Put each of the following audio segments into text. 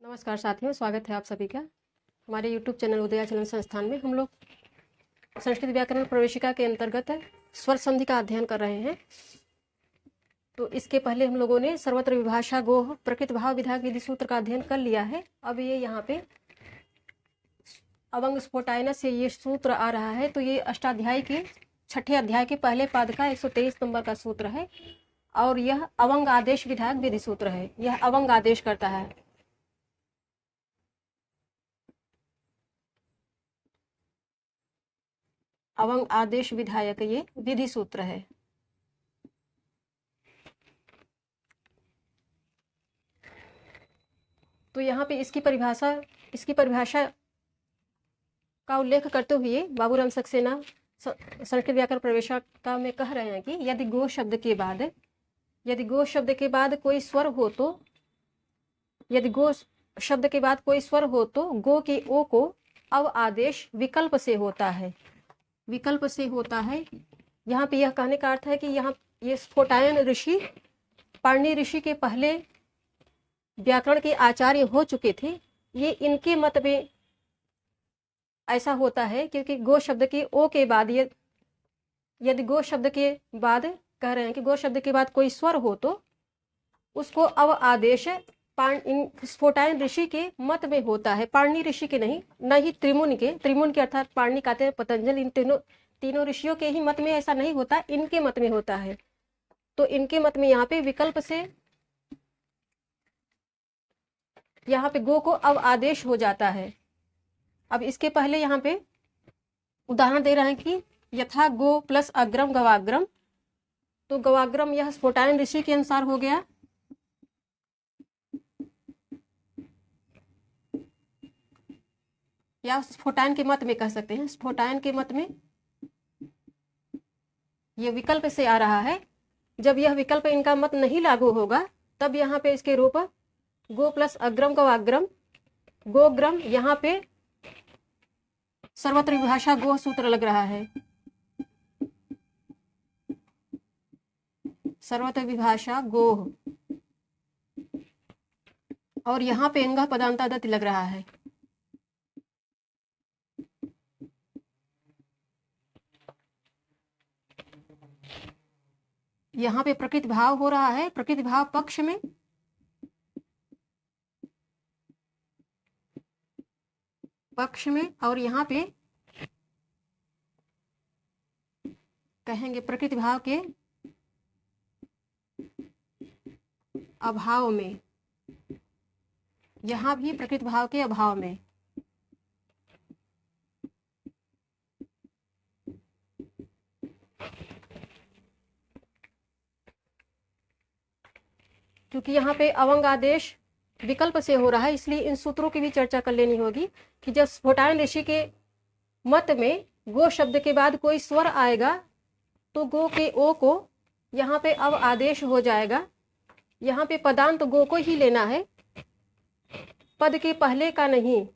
नमस्कार साथियों, स्वागत है आप सभी का हमारे YouTube चैनल उदयाचलन संस्थान में। हम लोग संस्कृत व्याकरण प्रवेशिका के अंतर्गत स्वर संधि का अध्ययन कर रहे हैं। तो इसके पहले हम लोगों ने सर्वत्र विभाषा गोह प्रकृत भाव विधायक विधि सूत्र का अध्ययन कर लिया है। अब ये यहाँ पे अवंग स्फोटायन से ये सूत्र आ रहा है। तो ये अष्टाध्यायी के छठे अध्याय के पहले पाद का 123 नंबर का सूत्र है और यह अवंग आदेश विधायक विधि सूत्र है। यह अवंग आदेश करता है। अवंग आदेश विधायक ये विधि सूत्र है। तो यहाँ पे इसकी परिभाषा का उल्लेख करते हुए बाबूराम सक्सेना संस्कृत व्याकरण प्रवेशिका में कह रहे हैं कि यदि गो शब्द के बाद कोई स्वर हो तो गो के ओ को अव आदेश विकल्प से होता है। यहाँ पे यह कहने का अर्थ है कि यहाँ ये स्फोटायन ऋषि पाणिनि ऋषि के पहले व्याकरण के आचार्य हो चुके थे। ये इनके मत में ऐसा होता है क्योंकि गो शब्द के ओ के बाद यदि गो शब्द के बाद कह रहे हैं कि गो शब्द के बाद कोई स्वर हो तो उसको अव आदेश स्फोटायन ऋषि के मत में होता है। पाणिनि ऋषि के नहीं, न ही त्रिमुनि के अर्थात पाणिनि कहते हैं पतंजलि, इन तीनों ऋषियों के ही मत में ऐसा नहीं होता, इनके मत में होता है। तो इनके मत में यहाँ पे विकल्प से यहाँ पे गो को अव आदेश हो जाता है। अब इसके पहले यहाँ पे उदाहरण दे रहे हैं कि यथा गो प्लस अग्रम गवाग्रम। तो गवाग्रम यह स्फोटायन ऋषि के अनुसार हो गया। या स्फोटायन के मत में कह सकते हैं। स्फोटायन के मत में यह विकल्प से आ रहा है। जब यह विकल्प इनका मत नहीं लागू होगा तब यहाँ पे इसके रूप गो प्लस अग्रम गवाग्रम गोग्रम, यहाँ पे सर्वत्र विभाषा गोह सूत्र लग रहा है। सर्वत्र विभाषा गोह और यहाँ पे अंग पदांतादत लग रहा है। यहाँ पे प्रकृत भाव हो रहा है। प्रकृत भाव पक्ष में और यहाँ पे कहेंगे प्रकृति भाव के अभाव में। यहाँ भी प्रकृति भाव के अभाव में। क्योंकि यहाँ पे अवंग आदेश विकल्प से हो रहा है, इसलिए इन सूत्रों की भी चर्चा कर लेनी होगी कि जब स्फोटायन ऋषि के मत में गो शब्द के बाद कोई स्वर आएगा तो गो के ओ को यहाँ पे अव आदेश हो जाएगा। यहाँ पे पदांत गो को ही लेना है, पद के पहले का नहीं।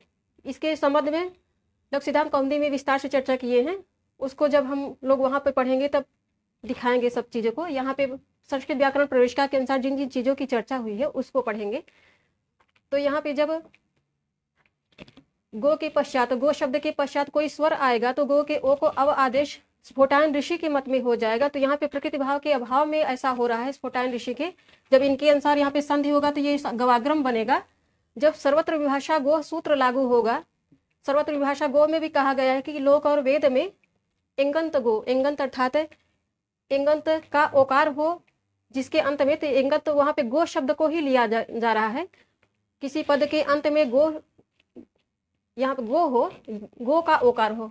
इसके संबंध में लोक सिद्धांत कौमुदी में विस्तार से चर्चा किए हैं। उसको जब हम लोग वहाँ पे पढ़ेंगे तब दिखाएंगे सब चीज़ों को। यहाँ पे संस्कृत व्याकरण प्रवेशिका के अनुसार जिन जिन चीज़ों की चर्चा हुई है उसको पढ़ेंगे। तो यहाँ पे जब गो शब्द के पश्चात कोई स्वर आएगा तो गो के ओ को अव आदेश स्फोटायन ऋषि के मत में हो जाएगा। तो यहाँ पे प्रकृति भाव के अभाव में ऐसा हो रहा है स्फोटायन ऋषि के। जब इनके अनुसार यहाँ पे संधि होगा तो ये गवाग्रम बनेगा। जब सर्वत्र विभाषा गोह सूत्र लागू होगा, सर्वत्र विभाषा गो में भी कहा गया है कि लोक और वेद में एंगंत गो, एंगंत अर्थात एंगंत का ओकार हो जिसके अंत में, तो एंगंत वहाँ पे गो शब्द को ही लिया जा रहा है। किसी पद के अंत में गो, यहाँ पे गो हो, गो का ओकार हो,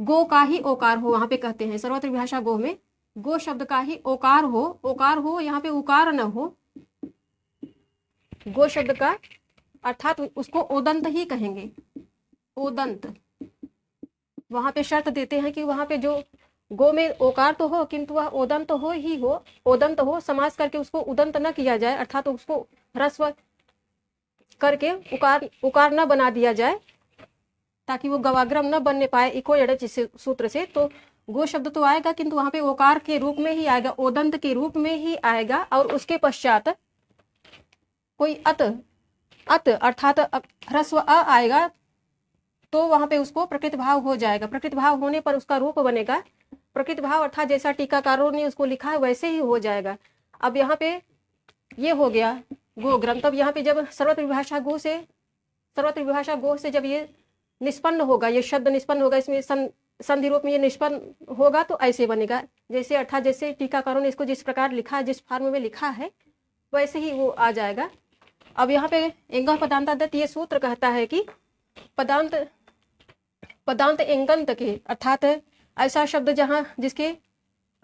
गो का ही ओकार हो, वहाँ पे कहते हैं सर्वत्र विभाषा गो में गो शब्द का ही ओकार हो, यहाँ पे उकार न हो। गो शब्द का अर्थात उसको ओदंत ही कहेंगे, ओदंत। वहाँ पे शर्त देते हैं कि वहाँ पे जो गो में ओकार तो हो किंतु वह ओदंत हो, समास करके उसको उदंत न किया जाए, अर्थात उसको ह्रस्व करके उकार न बना दिया जाए ताकि वो गवाग्रम न बनने पाए इको यड़च सूत्र से। तो गो शब्द तो आएगा किंतु वहां पे ओकार के रूप में ही आएगा, ओदंत के रूप में ही आएगा। और उसके पश्चात कोई अत अर्थात ह्रस्व अ आएगा तो वहां पे उसको प्रकृति भाव हो जाएगा। प्रकृति भाव होने पर उसका रूप बनेगा प्रकृति भाव, अर्थात जैसा टीकाकारों ने उसको लिखा है वैसे ही हो जाएगा। अब यहाँ पे ये हो गया गोग्रम। तब यहाँ पे जब सर्वत्र विभाषा गो से जब ये निष्पन्न होगा, ये शब्द निष्पन्न होगा, इसमें संधि रूप में ये निष्पन्न होगा तो ऐसे बनेगा जैसे, अर्थात जैसे टीकाकारों ने इसको जिस प्रकार लिखा है, जिस फॉर्म में लिखा है वैसे ही वो आ जाएगा। अब यहाँ पे एंग पदांतादत्त ये सूत्र कहता है कि पदांत एंगंत के, अर्थात ऐसा शब्द जहां जिसके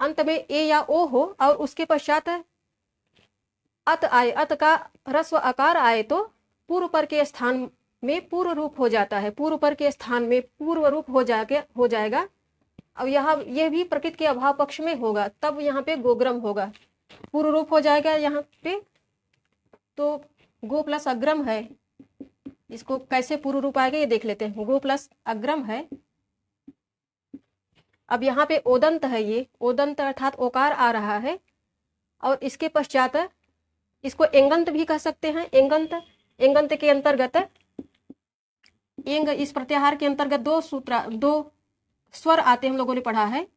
अंत में ए या ओ हो और उसके पश्चात अत आए, अत का ह्रस्व आकार आए तो पूर्व पर के स्थान में पूर्व रूप हो जाता है, पूर्व पर के स्थान में पूर्व रूप हो जाएगा। अब यहाँ ये भी प्रकृति के अभाव पक्ष में होगा, तब यहाँ पे गोग्रम होगा, पूर्व रूप हो जाएगा यहाँ पे। तो गो प्लस अग्रम है, इसको कैसे पूर्व रूप आएगा ये देख लेते हैं। गो प्लस अग्रम है। अब यहाँ पे ओदंत है, ये ओदंत अर्थात ओकार आ रहा है और इसके पश्चात इसको एंगंत भी कह सकते हैं। एंगंत के अंतर्गत एंग, इस प्रत्याहार के अंतर्गत दो स्वर आते हैं, हम लोगों ने पढ़ा है,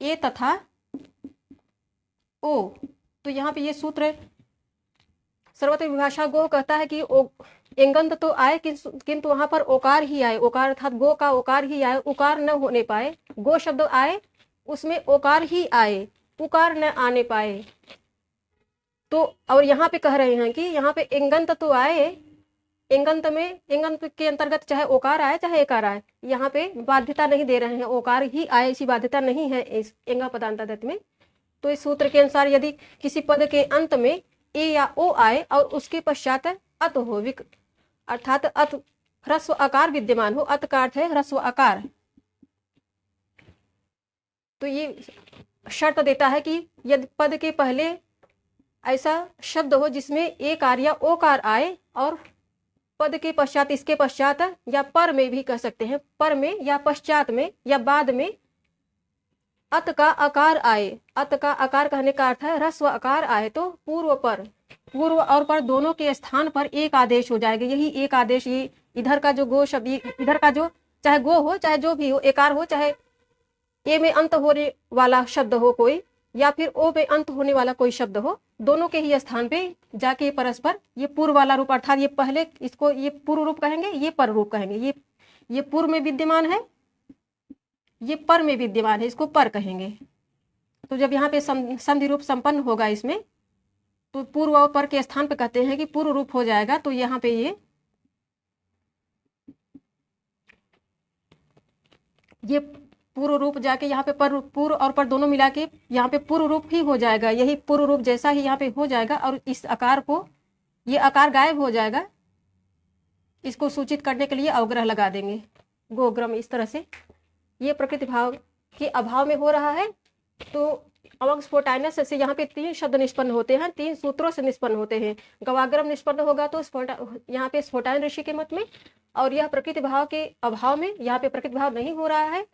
ए तथा ओ। तो यहाँ पे ये सूत्र सर्वत्र विभाषा गो कहता है कि एंगंत तो आए किंतु वहां पर ओकार ही आए, ओकार अर्थात गो का ओकार ही आए, उकार न होने पाए। गो शब्द आए उसमें ओकार ही आए, उकार न आने पाए। तो और यहाँ पे कह रहे हैं कि यहाँ पे एंगंत तो आए, एंगंत के अंतर्गत चाहे ओकार आए चाहे एकार आए, यहाँ पे बाध्यता नहीं दे रहे हैं, ओकार ही आए ऐसी बाध्यता नहीं है इस एंग पदांतादत्त में। तो इस सूत्र के अनुसार यदि किसी पद के अंत में ए या ओ आए और उसके पश्चात अत हो, अर्थात अत ह्रस्व आकार विद्यमान हो, अत का अर्थ है ह्रस्व आकार, तो ये शर्त देता है कि यदि पद के पहले ऐसा शब्द हो जिसमें एकार या ओकार आए और पद के पश्चात, इसके पश्चात या पर में भी कह सकते हैं, पर में या पश्चात में या बाद में अत का आकार आए। अत का आकार कहने का अर्थ है ह्रस्व आकार आए तो पूर्व और पर दोनों के स्थान पर एक आदेश हो जाएगा। यही एक आदेश, ये इधर का जो गो शब्द, इधर का जो चाहे गो हो चाहे जो भी हो, एकार हो चाहे ए में अंत होने वाला शब्द हो कोई, या फिर ओ में अंत होने वाला कोई शब्द हो, दोनों के ही स्थान पे जाके परस्पर ये पूर्व वाला रूप, अर्थात ये पहले इसको ये पूर्व रूप कहेंगे, ये पर रूप कहेंगे। ये पूर्व में विद्यमान है, ये पर में विद्यमान है, इसको पर कहेंगे। तो जब यहाँ पे संधि रूप संपन्न होगा इसमें, तो पूर्व और पर के स्थान पे कहते हैं कि पूर्व रूप हो जाएगा। तो यहाँ पे ये पूर्व रूप जाके यहाँ पे पर, पूर्व और पर दोनों मिला के यहाँ पे पूर्व रूप ही हो जाएगा। यही पूर्व रूप जैसा ही यहाँ पे हो जाएगा और इस आकार को, ये आकार गायब हो जाएगा, इसको सूचित करने के लिए अवग्रह लगा देंगे, गोग्रम। इस तरह से ये प्रकृति भाव के अभाव में हो रहा है। तो अवंग स्फोटाइनस से यहाँ पे 3 शब्द निष्पन्न होते हैं, 3 सूत्रों से निष्पन्न होते हैं। गवाग्रम निष्पन्न होगा तो यहाँ पे स्फोटायन ऋषि के मत में, और यह प्रकृति भाव के अभाव में, यहाँ पे प्रकृति भाव नहीं हो रहा है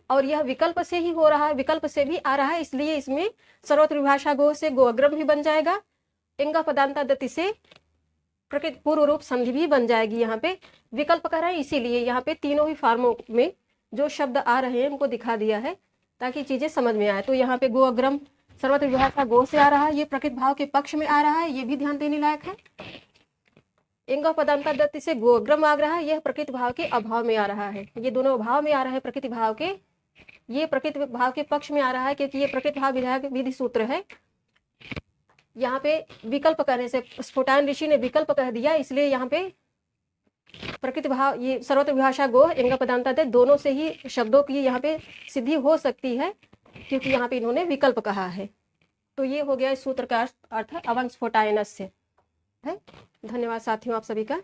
और यह विकल्प से ही हो रहा है, विकल्प से भी आ रहा है, इसलिए इसमें सर्वत्र विभाषा गो से गोअग्रम भी बन जाएगा, एंग पदांतादत्त से प्रकृति पूर्व रूप संधि भी बन जाएगी। यहाँ पे विकल्प कह रहे हैं, इसीलिए यहाँ पे तीनों ही फॉर्मों में जो शब्द आ रहे हैं उनको दिखा दिया है ताकि चीजें समझ में आए। तो यहाँ पे गोअग्रम सर्वत्र विभाषा गो से आ रहा है, ये प्रकृति भाव के पक्ष में आ रहा है, ये भी ध्यान देने लायक है। एंग पदांतादत्त से गोअग्रम आ रहा है, यह प्रकृति भाव के अभाव में आ रहा है। ये दोनों अभाव में आ रहा है प्रकृति भाव के, ये प्रकृति भाव के पक्ष में आ रहा है क्योंकि ये प्रकृति भाव विधायक विधि सूत्र है। यहाँ पे विकल्प करने से स्फोटायन ऋषि ने विकल्प कह दिया, इसलिए यहाँ पे प्रकृति भाव, ये सर्वत्र विभाषा गो एंग पदांतादत्त दोनों से ही शब्दों की यहाँ पे सिद्धि हो सकती है क्योंकि यहाँ पे इन्होंने विकल्प कहा है। तो ये हो गया इस सूत्र का अर्थ अवंग स्फोटायनस से है। धन्यवाद साथियों आप सभी का।